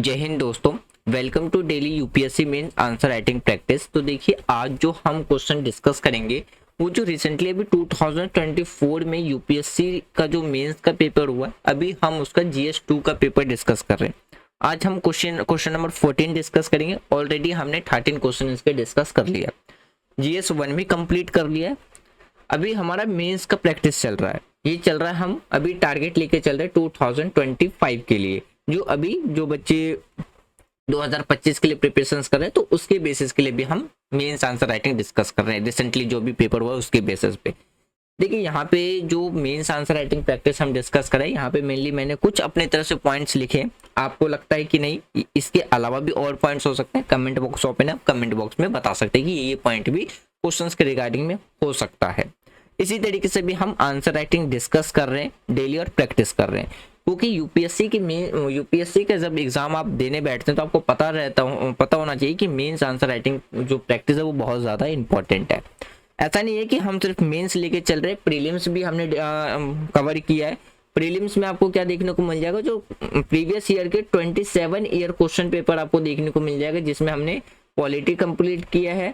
जय हिंद दोस्तों। Welcome to daily UPSC mains answer writing practice. तो देखिए, आज जो हम क्वेश्चन डिस्कस करेंगे वो जो रिसेंटली अभी 2024 में यूपीएससी का जो मेंस का पेपर हुआ है, अभी हम उसका जीएस 2 का पेपर डिस्कस कर रहे हैं। आज हम क्वेश्चन नंबर 14 डिस्कस करेंगे। ऑलरेडी हमने 13 क्वेश्चन इसके डिस्कस कर लिया। जीएस 1 भी कंप्लीट कर लिया है। अभी हमारा मेंस का प्रैक्टिस चल रहा है। ये चल रहा है, हम अभी टारगेट लेके चल रहे हैं 2025 के लिए। जो बच्चे 2025 के लिए प्रिपरेशंस कर रहे हैं, तो उसके बेसिस के लिए भी हम मेंस आंसर राइटिंग डिस्कस कर रहे हैं। रिसेंटली जो भी पेपर हुआ उसके बेसिस पे देखिए, यहाँ पे जो मेंस आंसर राइटिंग प्रैक्टिस हम डिस्कस कर रहे हैं, यहाँ पे मेनली मैंने कुछ अपने तरफ से पॉइंट्स लिखे। आपको लगता है कि नहीं इसके अलावा भी और पॉइंट्स हो सकते हैं, कमेंट बॉक्स ओपन है, कमेंट बॉक्स में बता सकते हैं कि ये पॉइंट भी क्वेश्चंस के रिगार्डिंग में हो सकता है। इसी तरीके से भी हम आंसर राइटिंग डिस्कस कर रहे हैं डेली और प्रैक्टिस कर रहे हैं, क्योंकि यूपीएससी का जब एग्जाम आप देने बैठते हैं तो आपको पता होना चाहिए कि मेंस आंसर राइटिंग जो प्रैक्टिस है वो बहुत ज़्यादा इंपॉर्टेंट है। ऐसा नहीं है कि हम सिर्फ मेंस लेके चल रहे हैं, प्रीलिम्स भी हमने कवर किया है। प्रीलिम्स में आपको क्या देखने को मिल जाएगा, जो प्रीवियस ईयर के 27 ईयर क्वेश्चन पेपर आपको देखने को मिल जाएगा, जिसमें हमने पॉलिटी कंप्लीट किया है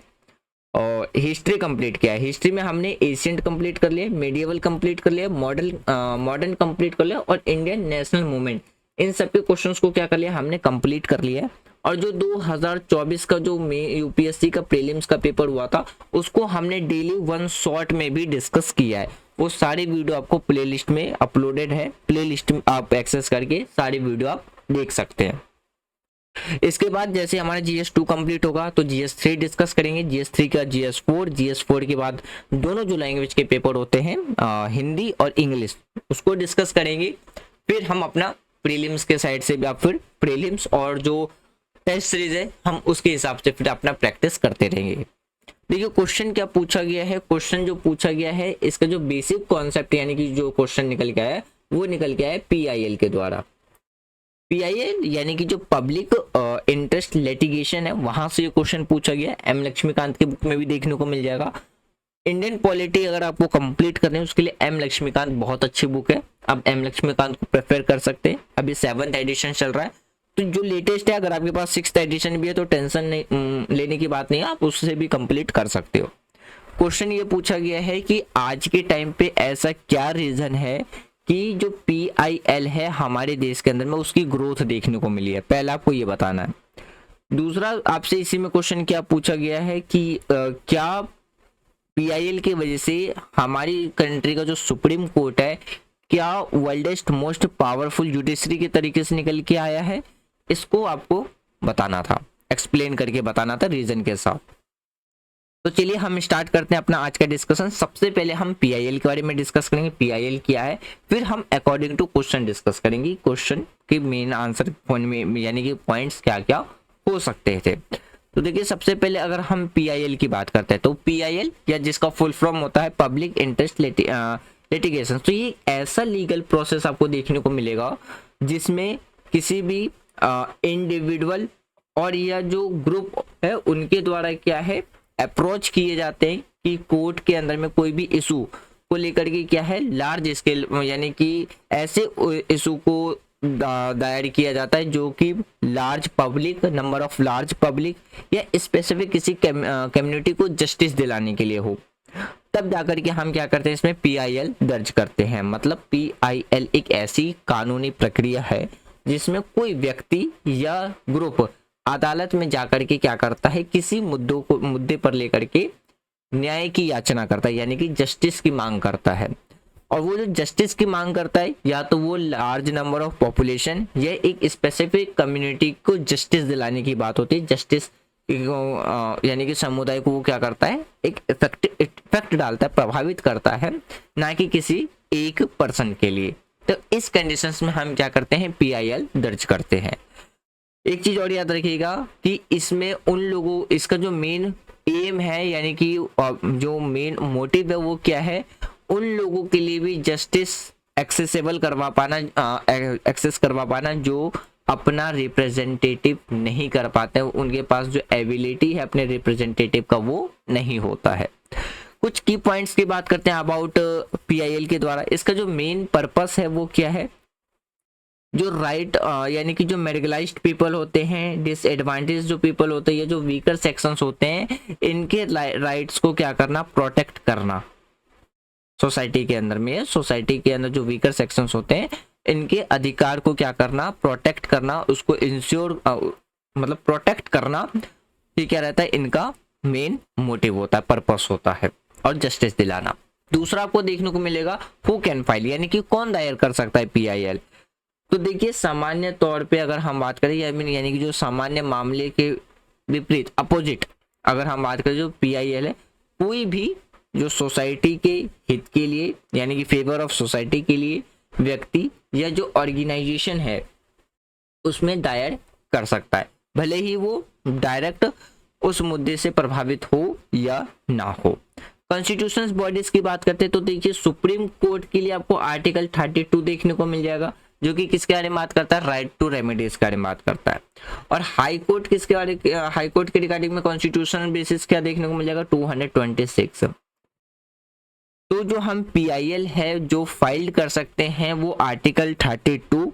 और हिस्ट्री कंप्लीट किया है। हिस्ट्री में हमने एशियंट कंप्लीट कर लिया, मेडिएवल कंप्लीट कर लिया, मॉडर्न कंप्लीट कर लिया और इंडियन नेशनल मूवमेंट, इन सब के क्वेश्चंस को क्या कर लिया, हमने कंप्लीट कर लिया है। और जो 2024 का जो यूपीएससी का प्रीलिम्स का पेपर हुआ था, उसको हमने डेली वन शॉट में भी डिस्कस किया है। वो सारी वीडियो आपको प्लेलिस्ट में अपलोडेड है, प्लेलिस्ट में आप एक्सेस करके सारी वीडियो आप देख सकते हैं। इसके बाद जैसे हमारा GS2 कंप्लीट होगा तो GS3 डिस्कस करेंगे, GS3 का GS4 के बाद दोनों जो लैंग्वेज के पेपर होते हैं हिंदी और इंग्लिश, उसको डिस्कस करेंगे। फिर हम अपना प्रीलिम्स के साइड से भी आप फिर प्रीलिम्स और जो टेस्ट सीरीज है हम उसके हिसाब से फिर अपना प्रैक्टिस करते रहेंगे। देखिए, क्वेश्चन क्या पूछा गया है। क्वेश्चन जो पूछा गया है, इसका जो बेसिक कॉन्सेप्ट यानी कि जो क्वेश्चन निकल के आया है वो निकल के आया है PIL के द्वारा। PIL यानी कि जो पब्लिक इंटरेस्ट लिटिगेशन है, वहां से ये क्वेश्चन पूछा गया है। M लक्ष्मीकांत के बुक में भी देखने को मिल जाएगा। इंडियन पॉलिटी अगर आपको कंप्लीट करनी है उसके लिए M लक्ष्मीकांत बहुत अच्छी बुक है, आप M लक्ष्मीकांत को प्रेफर कर सकते हैं। अभी 7th एडिशन चल रहा है, तो जो लेटेस्ट है, अगर आपके पास 6th एडिशन भी है तो टेंशन नहीं लेने की बात नहीं है, आप उससे भी कंप्लीट कर सकते हो। क्वेश्चन ये पूछा गया है कि आज के टाइम पे ऐसा क्या रीजन है कि जो PIL है हमारे देश के अंदर में उसकी ग्रोथ देखने को मिली है। पहला आपको ये बताना है। दूसरा, आपसे इसी में क्वेश्चन क्या पूछा गया है कि क्या PIL की वजह से हमारी कंट्री का जो सुप्रीम कोर्ट है, क्या वर्ल्डेस्ट मोस्ट पावरफुल जुडिशरी के तरीके से निकल के आया है। इसको आपको बताना था, एक्सप्लेन करके बताना था रीजन के साथ। तो चलिए हम स्टार्ट करते हैं अपना आज का डिस्कशन। सबसे पहले हम PIL के बारे में डिस्कस करेंगे, PIL क्या है, फिर हम अकॉर्डिंग टू क्वेश्चन डिस्कस करेंगे, क्वेश्चन के मेन आंसर में यानी कि पॉइंट्स क्या क्या हो सकते थे। तो देखिए, सबसे पहले अगर हम PIL की बात करते हैं तो PIL या जिसका फुल फॉर्म होता है पब्लिक इंटरेस्ट लिटिगेशन, तो ये ऐसा लीगल प्रोसेस आपको देखने को मिलेगा जिसमें किसी भी इंडिविजुअल और या जो ग्रुप है उनके द्वारा क्या है अप्रोच किए जाते हैं कि कोर्ट के अंदर में कोई भी इशू को लेकर के क्या है लार्ज स्केल यानी कि ऐसे इशू को दायर किया जाता है जो कि large public number of large public या स्पेसिफिक किसी कम्युनिटी को जस्टिस दिलाने के लिए हो, तब जाकर के हम क्या करते हैं इसमें PIL दर्ज करते हैं। मतलब PIL एक ऐसी कानूनी प्रक्रिया है जिसमें कोई व्यक्ति या ग्रुप अदालत में जाकर के क्या करता है, किसी मुद्दे पर लेकर के न्याय की याचना करता है, यानी कि जस्टिस की मांग करता है। और वो जो जस्टिस की मांग करता है, या तो वो लार्ज नंबर ऑफ पॉपुलेशन या एक स्पेसिफिक कम्युनिटी को जस्टिस दिलाने की बात होती है। जस्टिस यानी कि समुदाय को वो क्या करता है, एक इफेक्ट डालता है, प्रभावित करता है, ना कि किसी एक पर्सन के लिए। तो इस कंडीशंस में हम क्या करते हैं, PIL दर्ज करते हैं। एक चीज और याद रखिएगा कि इसमें उन लोगों, इसका जो मेन एम है यानी कि जो मेन मोटिव है वो क्या है, उन लोगों के लिए भी जस्टिस एक्सेसिबल करवा पाना, एक्सेस करवा पाना जो अपना रिप्रेजेंटेटिव नहीं कर पाते, उनके पास जो एबिलिटी है अपने रिप्रेजेंटेटिव का वो नहीं होता है। कुछ की पॉइंट्स की बात करते हैं अबाउट PIL के द्वारा। इसका जो मेन पर्पस है वो क्या है, जो राइट यानी कि जो मेडिकलाइज्ड पीपल होते हैं, डिसएडवांटेज जो पीपल होते हैं, ये जो वीकर सेक्शंस होते हैं, इनके राइट्स को क्या करना, प्रोटेक्ट करना। सोसाइटी के अंदर में, सोसाइटी के अंदर जो वीकर सेक्शंस होते हैं, इनके अधिकार को क्या करना, प्रोटेक्ट करना, उसको इंश्योर मतलब प्रोटेक्ट करना, ये क्या रहता है, इनका मेन मोटिव होता है, पर्पस होता है, और जस्टिस दिलाना। दूसरा आपको देखने को मिलेगा हु कैन फाइल, यानी कि कौन दायर कर सकता है पीआईएल। तो देखिए सामान्य तौर पे अगर हम बात करें, यानी कि जो सामान्य मामले के विपरीत, अपोजिट अगर हम बात करें, जो पीआईएल है, कोई भी जो सोसाइटी के हित के लिए, यानी कि फेवर ऑफ सोसाइटी के लिए व्यक्ति या जो ऑर्गेनाइजेशन है उसमें दायर कर सकता है, भले ही वो डायरेक्ट उस मुद्दे से प्रभावित हो या ना हो। कॉन्स्टिट्यूशनल बॉडीज की बात करते हैं तो देखिए सुप्रीम कोर्ट के लिए आपको आर्टिकल 32 देखने को मिल जाएगा, जो कि किसके बारे में बात करता है, राइट टू रेमेडीज के बारे में बात करता है। और हाई कोर्ट किसके बारे, हाई कोर्ट के रिगार्डिंग में कॉन्स्टिट्यूशनल बेसिस क्या देखने को मिल जाएगा, 226। तो जो हम पीआईएल है जो फाइल कर सकते हैं वो आर्टिकल 32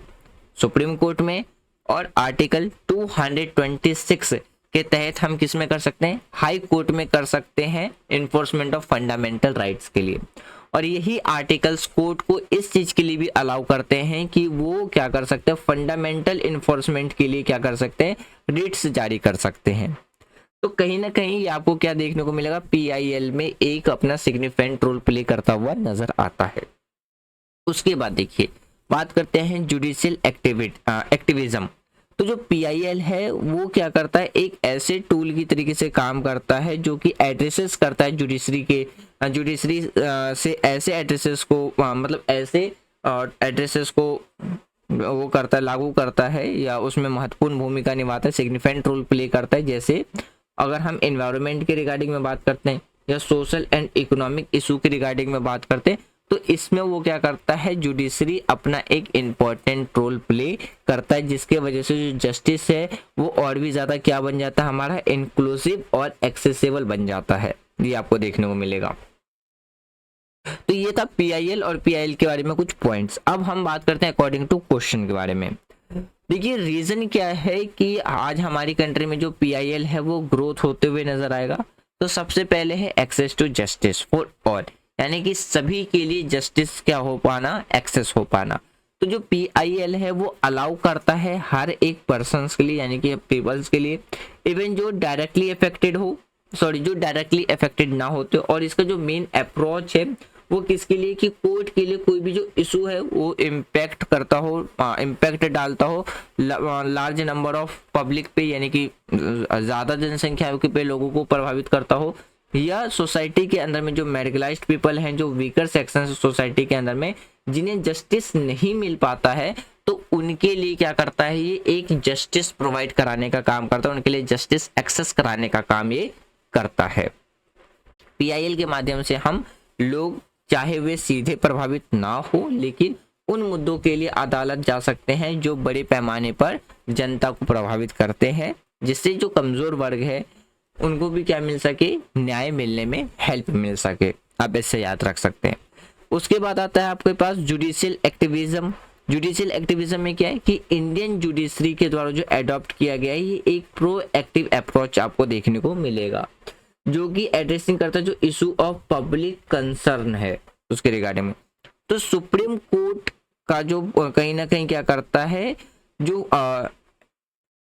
सुप्रीम कोर्ट में, और आर्टिकल 226 के तहत हम किस में कर सकते हैं, हाई कोर्ट में कर सकते हैं, इन्फोर्समेंट ऑफ फंडामेंटल राइट्स के लिए। और यही आर्टिकल्स कोर्ट को इस चीज के लिए भी अलाउ करते हैं कि वो क्या कर सकते हैं, फंडामेंटल इन्फोर्समेंट के लिए क्या कर सकते हैं, रिट्स जारी कर सकते हैं। तो कहीं ना कहीं आपको क्या देखने को मिलेगा, पीआईएल में एक अपना सिग्निफिकेंट रोल प्ले करता हुआ नजर आता है। उसके बाद देखिए बात करते हैं जुडिशियल एक्टिविज्म। तो जो पीआईएल है वो क्या करता है, एक ऐसे टूल की तरीके से काम करता है जो कि एड्रेसेस करता है जुडिशरी से ऐसे एड्रेसेस को मतलब ऐसे एड्रेसेस को वो करता है, लागू करता है, या उसमें महत्वपूर्ण भूमिका निभाता है, सिग्निफिकेंट रोल प्ले करता है। जैसे अगर हम एनवायरनमेंट के रिगार्डिंग में बात करते हैं या सोशल एंड इकोनॉमिक इशू के रिगार्डिंग में बात करते हैं, तो इसमें वो क्या करता है, जुडिशरी अपना एक इम्पोर्टेंट रोल प्ले करता है, जिसके वजह से जो जस्टिस है वो और भी ज़्यादा क्या बन जाता है, हमारा इंक्लूसिव और एक्सेसिबल बन जाता है। ये आपको देखने को मिलेगा। तो ये था पीआईएल और पीआईएल के बारे में कुछ पॉइंट्स। अब हम बात करते हैं अकॉर्डिंग टू क्वेश्चन के बारे में। देखिए रीजन क्या है कि आज हमारी कंट्री में जो पीआईएल है वो ग्रोथ होते हुए नजर आएगा। तो सबसे पहले है access to justice for all, यानी कि सभी के लिए जस्टिस क्या हो पाना, एक्सेस हो पाना। तो जो पीआईएल है वो अलाउ करता है हर एक पर्सन के लिए, यानी कि पीपल्स के लिए, इवन जो डायरेक्टली अफेक्टेड हो, जो डायरेक्टली अफेक्टेड ना होते। और इसका जो मेन अप्रोच है वो किसके लिए, कि कोर्ट के लिए कोई भी जो इशू है वो इम्पैक्ट करता हो, इम्पैक्ट डालता हो लार्ज नंबर ऑफ पब्लिक पे, यानी कि ज़्यादा जनसंख्या पे लोगों को प्रभावित करता हो, या सोसाइटी के अंदर में जो मेडिकलाइज्ड पीपल हैं, जो वीकर सेक्शन सोसाइटी के अंदर में जिन्हें जस्टिस नहीं मिल पाता है, तो उनके लिए क्या करता है, ये एक जस्टिस प्रोवाइड कराने का काम करता है, उनके लिए जस्टिस एक्सेस कराने का काम ये करता है। पीआईएल के माध्यम से हम लोग चाहे वे सीधे प्रभावित ना हो, लेकिन उन मुद्दों के लिए अदालत जा सकते हैं जो बड़े पैमाने पर जनता को प्रभावित करते हैं, जिससे जो कमजोर वर्ग है उनको भी क्या मिल सके, न्याय मिलने में हेल्प मिल सके। आप इससे याद रख सकते हैं। उसके बाद आता है आपके पास जुडिशियल एक्टिविज्म। जुडिशियल एक्टिविज्म में क्या है कि इंडियन जुडिशरी के द्वारा जो एडॉप्ट किया गया है, ये एक प्रोएक्टिव अप्रोच आपको देखने को मिलेगा, जो कि एड्रेसिंग करता है जो इशू ऑफ पब्लिक कंसर्न है उसके रिगार्डिंग में। तो सुप्रीम कोर्ट का जो कहीं ना कहीं क्या करता है, जो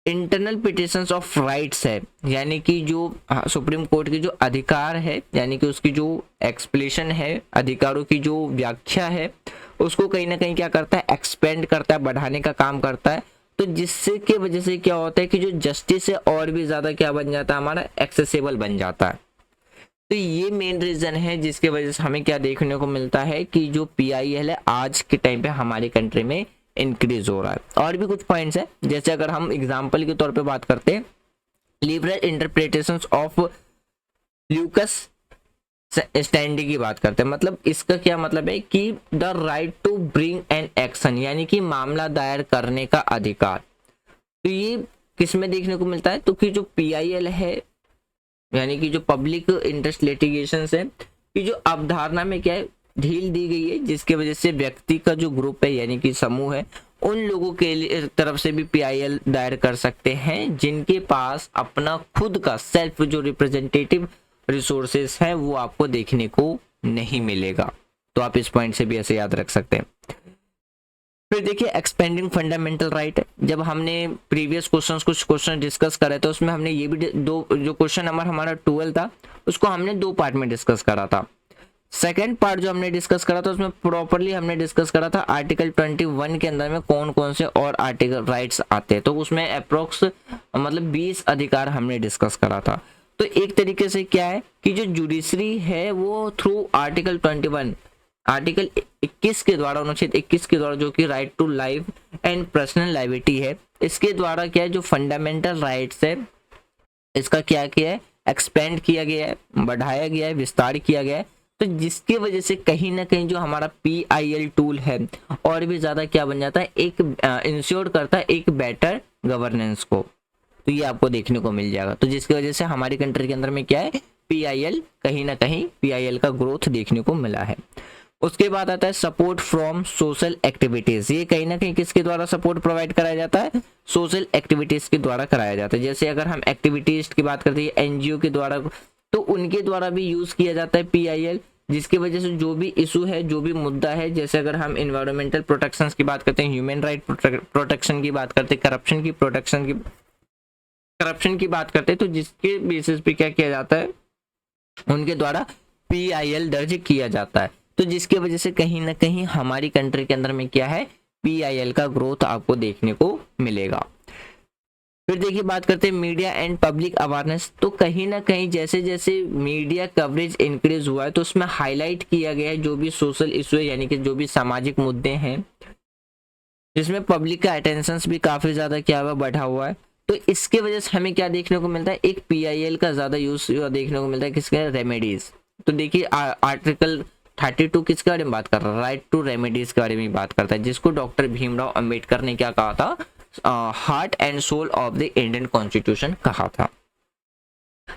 इंटरनल पिटिशंस ऑफ राइट्स है, यानी कि जो सुप्रीम कोर्ट की जो अधिकार है, यानी कि उसकी जो एक्सप्लेनेशन है, अधिकारों की जो व्याख्या है, उसको कहीं ना कहीं क्या करता है, एक्सपेंड करता है, बढ़ाने का काम करता है। तो जिससे की वजह से क्या होता है कि जो जस्टिस है और भी ज्यादा क्या बन जाता है, हमारा एक्सेसिबल बन जाता है। तो ये मेन रीजन है जिसके वजह से हमें क्या देखने को मिलता है कि जो पीआईएल है आज के टाइम पे हमारी कंट्री में इंक्रीज हो रहा है। और भी कुछ पॉइंट्स है, जैसे अगर हम एग्जांपल के तौर पे बात करते हैं, liberal interpretations of locus standi की बात करते हैं। मतलब इसका क्या मतलब है कि the right to bring an action, यानी कि मामला दायर करने का अधिकार। तो ये किस में देखने को मिलता है, तो कि जो पीआईएल है, यानी कि जो पब्लिक इंटरेस्ट लिटिगेशन है, कि जो अवधारणा में क्या है, ढील दी गई है, जिसके वजह से व्यक्ति का जो ग्रुप है, यानी कि समूह है, उन लोगों के लिए तरफ से भी पीआईएल दायर कर सकते हैं जिनके पास अपना खुद का सेल्फ जो रिप्रेजेंटेटिव रिसोर्सेस है वो आपको देखने को नहीं मिलेगा। तो आप इस पॉइंट से भी ऐसे याद रख सकते हैं। फिर देखिए एक्सपेंडिंग फंडामेंटल राइट, जब हमने प्रीवियस कुछ क्वेश्चन डिस्कस करे तो उसमें हमने ये भी दो, जो क्वेश्चन नंबर हमारा 12 था उसको हमने 2 पार्ट में डिस्कस करा था। सेकेंड पार्ट जो हमने डिस्कस करा था उसमें प्रॉपरली हमने डिस्कस करा था आर्टिकल 21 के अंदर में कौन कौन से और आर्टिकल राइट्स आते हैं, तो उसमें अप्रोक्स मतलब 20 अधिकार हमने डिस्कस करा था। तो एक तरीके से क्या है कि जो जुडिशरी है वो थ्रू आर्टिकल 21 आर्टिकल 21 के द्वारा, अनुच्छेद 21 के द्वारा, जो कि right to life and personal liability है, इसके द्वारा क्या है जो फंडामेंटल राइट्स है इसका क्या किया है, एक्सपेंड किया गया है, बढ़ाया गया है, विस्तार किया गया है। तो जिसकी वजह से कहीं ना कहीं जो हमारा पीआईएल टूल है और भी ज्यादा क्या बन जाता है, एक इंश्योर करता है एक बेटर गवर्नेंस को। तो ये आपको देखने को मिल जाएगा। तो जिसकी वजह से हमारी कंट्री के अंदर में क्या है, पीआईएल कहीं ना कहीं पीआईएल का ग्रोथ देखने को मिला है। उसके बाद आता है सपोर्ट फ्रॉम सोशल एक्टिविटीज। ये कहीं ना कहीं किसके द्वारा सपोर्ट प्रोवाइड कराया जाता है, सोशल एक्टिविटीज के द्वारा कराया जाता है। जैसे अगर हम एक्टिविटीज की बात करते हैं एनजीओ के द्वारा, तो उनके द्वारा भी यूज किया जाता है पीआईएल, जिसकी वजह से जो भी इशू है, जो भी मुद्दा है, जैसे अगर हम एनवायरमेंटल प्रोटेक्शन की बात करते हैं, ह्यूमन राइट प्रोटेक्शन की बात करते हैं, करप्शन की बात करते हैं, तो जिसके बेसिस पे क्या किया जाता है, उनके द्वारा पीआईएल दर्ज किया जाता है। तो जिसकी वजह से कहीं ना कहीं हमारी कंट्री के अंदर में क्या है, पीआईएल का ग्रोथ आपको देखने को मिलेगा। फिर देखिए बात करते हैं मीडिया एंड पब्लिक अवेयरनेस। तो कहीं ना कहीं जैसे जैसे मीडिया कवरेज इंक्रीज हुआ है तो उसमें हाईलाइट किया गया है जो भी सोशल इशू है, यानी कि जो भी सामाजिक मुद्दे हैं जिसमें पब्लिक का अटेंशन भी काफी ज्यादा क्या हुआ, बढ़ा हुआ है। तो इसके वजह से हमें क्या देखने को मिलता है, एक पीआईएल का ज्यादा यूज देखने को मिलता है किसके, रेमेडीज। तो देखिए आर्टिकल 32 किसके बारे में बात कर रहा है, राइट टू रेमेडीज के बारे में बात करता है, जिसको डॉक्टर भीमराव अंबेडकर ने क्या कहा था, heart and soul of the Indian constitution कहा था।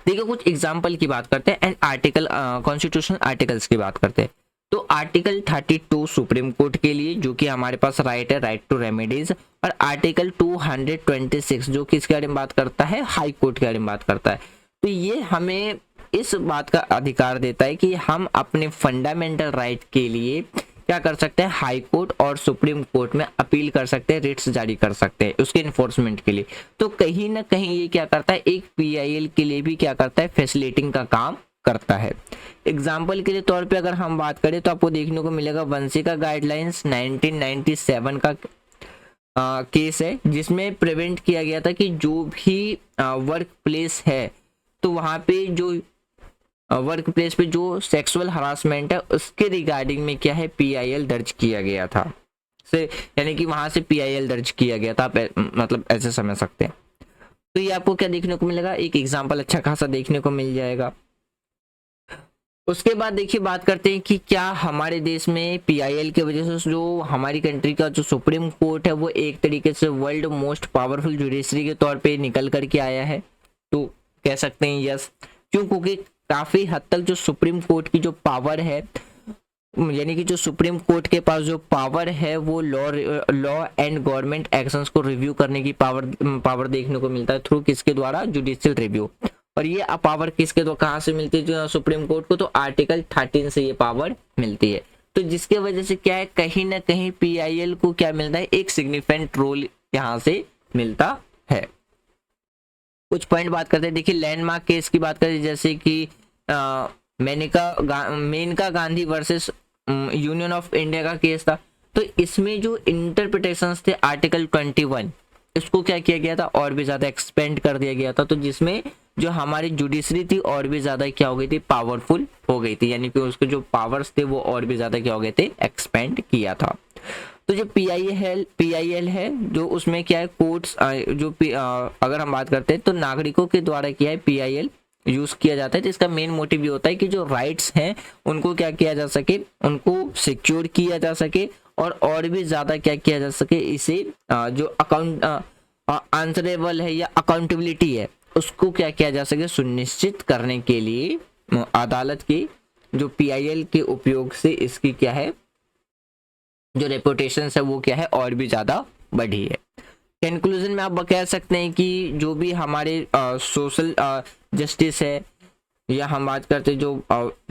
देखिए कुछ एग्जांपल की बात करते हैं एंड आर्टिकल कॉन्स्टिट्यूशन आर्टिकल्स की बात करते हैं। तो आर्टिकल 32 सुप्रीम कोर्ट के लिए जो कि हमारे पास राइट है, राइट टू रेमेडीज, और आर्टिकल 226 जो कि इसके बारे में बात करता है, हाई कोर्ट के बारे में बात करता है। तो ये हमें इस बात का अधिकार देता है कि हम अपने फंडामेंटल राइट के लिए क्या कर सकते हैं, हाई कोर्ट और सुप्रीम कोर्ट में अपील कर सकते हैं, रिट्स जारी कर सकते हैं उसके इन्फोर्समेंट के लिए। तो कहीं ना कहीं ये क्या करता है, एक पीआईएल के लिए भी क्या करता है, फैसिलिटिंग का काम करता है। एग्जाम्पल के लिए तौर पे अगर हम बात करें तो आपको देखने को मिलेगा वंशिका गाइडलाइंस 1997 का केस है, जिसमें प्रिवेंट किया गया था कि जो भी वर्क प्लेस है तो वहाँ पे जो वर्क प्लेस पे जो सेक्सुअल हरासमेंट है उसके रिगार्डिंग में क्या है, पीआईएल दर्ज किया गया था, से यानी कि वहां से पीआईएल दर्ज किया गया था, आप मतलब ऐसे समझ सकते हैं। तो ये आपको क्या देखने को मिलेगा, एक एग्जांपल अच्छा खासा देखने को मिल जाएगा। उसके बाद देखिए बात करते हैं कि क्या हमारे देश में पीआईएल की वजह से जो हमारी कंट्री का जो सुप्रीम कोर्ट है वो एक तरीके से वर्ल्ड मोस्ट पावरफुल जुडिशरी के तौर पे निकल करके आया है। तो कह सकते हैं यस, क्यों, क्योंकि काफी हद तक जो सुप्रीम कोर्ट की जो पावर है, यानी कि जो सुप्रीम कोर्ट के पास जो पावर है वो लॉ एंड गवर्नमेंट एक्शंस को रिव्यू करने की पावर देखने को मिलता है थ्रू किसके द्वारा, जुडिशियल रिव्यू। और ये पावर किसके द्वारा, कहाँ से मिलती है जो सुप्रीम कोर्ट को, तो आर्टिकल 13 से ये पावर मिलती है। तो जिसके वजह से क्या है, कहीं ना कहीं पीआईएल को क्या मिलता है, एक सिग्निफिकेंट रोल यहाँ से मिलता है। कुछ पॉइंट बात करते हैं, देखिए लैंडमार्क केस की बात करें, जैसे कि Maneka Gandhi versus Union of India का केस था। तो इसमें जो इंटरप्रिटेशंस थे आर्टिकल 21, इसको क्या किया गया था, और भी ज्यादा एक्सपेंड कर दिया गया था। तो जिसमें जो हमारी जुडिशरी थी और भी ज्यादा क्या हो गई थी, पावरफुल हो गई थी, यानी कि उसके जो पावर्स थे वो और भी ज्यादा क्या हो गए थे, एक्सपेंड किया था। तो जो पीआईएल है जो उसमें क्या है, कोर्ट्स जो अगर हम बात करते हैं तो नागरिकों के द्वारा क्या है, पीआईएल यूज किया जाता है। तो इसका मेन मोटिव ये होता है कि जो राइट्स हैं उनको क्या किया जा सके, उनको सिक्योर किया जा सके, और भी ज्यादा क्या किया जा सके, इसे जो अकाउंट आंसरेबल है या अकाउंटेबिलिटी है उसको क्या किया जा सके, सुनिश्चित करने के लिए अदालत की जो पीआईएल के उपयोग से इसकी क्या है, जो रेपुटेशन है वो क्या है, और भी ज्यादा बढ़ी है। कंक्लूजन में आप कह सकते हैं कि जो भी हमारे सोशल जस्टिस है, या हम बात करते जो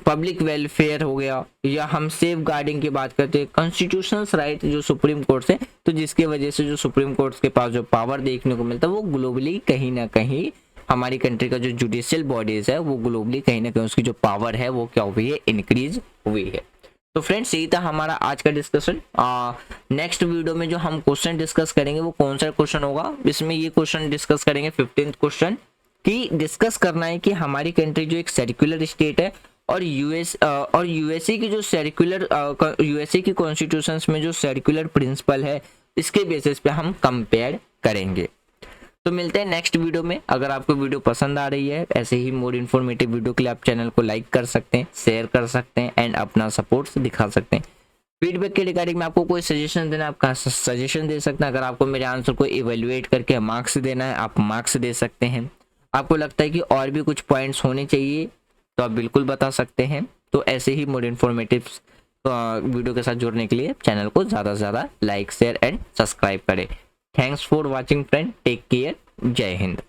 पब्लिक वेलफेयर हो गया, या हम सेफ गार्डिंग की बात करते हैं, कॉन्स्टिट्यूशनल राइट जो सुप्रीम कोर्ट से, तो जिसके वजह से जो सुप्रीम कोर्ट के पास जो पावर देखने को मिलता है वो ग्लोबली कहीं ना कहीं हमारी कंट्री का जो जुडिशियल बॉडीज है वो ग्लोबली कहीं ना कहीं उसकी जो पावर है वो क्या हुई है, इंक्रीज हुई है। तो फ्रेंड्स यही था हमारा आज का डिस्कशन। नेक्स्ट वीडियो में जो हम क्वेश्चन डिस्कस करेंगे वो कौन सा क्वेश्चन होगा, इसमें ये क्वेश्चन डिस्कस करेंगे 15th क्वेश्चन कि डिस्कस करना है कि हमारी कंट्री जो एक सर्कुलर स्टेट है और यूएसए की जो सर्कुलर यूएसए की कॉन्स्टिट्यूशंस में जो सर्कुलर प्रिंसिपल है इसके बेसिस पे हम कंपेयर करेंगे। तो मिलते हैं नेक्स्ट वीडियो में। अगर आपको वीडियो पसंद आ रही है ऐसे ही मोर इन्फॉर्मेटिव वीडियो के लिए आप चैनल को लाइक कर सकते हैं, शेयर कर सकते हैं एंड अपना सपोर्ट दिखा सकते हैं। फीडबैक के रिगार्डिंग में आपको कोई सजेशन देना है, आपका सजेशन दे सकते हैं। अगर आपको मेरे आंसर को इवेल्युएट करके मार्क्स देना है आप मार्क्स दे सकते हैं। आपको लगता है कि और भी कुछ पॉइंट्स होने चाहिए तो आप बिल्कुल बता सकते हैं। तो ऐसे ही मोर इन्फॉर्मेटिव वीडियो के साथ जुड़ने के लिए चैनल को ज़्यादा से ज़्यादा लाइक शेयर एंड सब्सक्राइब करें। Thanks for watching friend, take care, जय हिंद।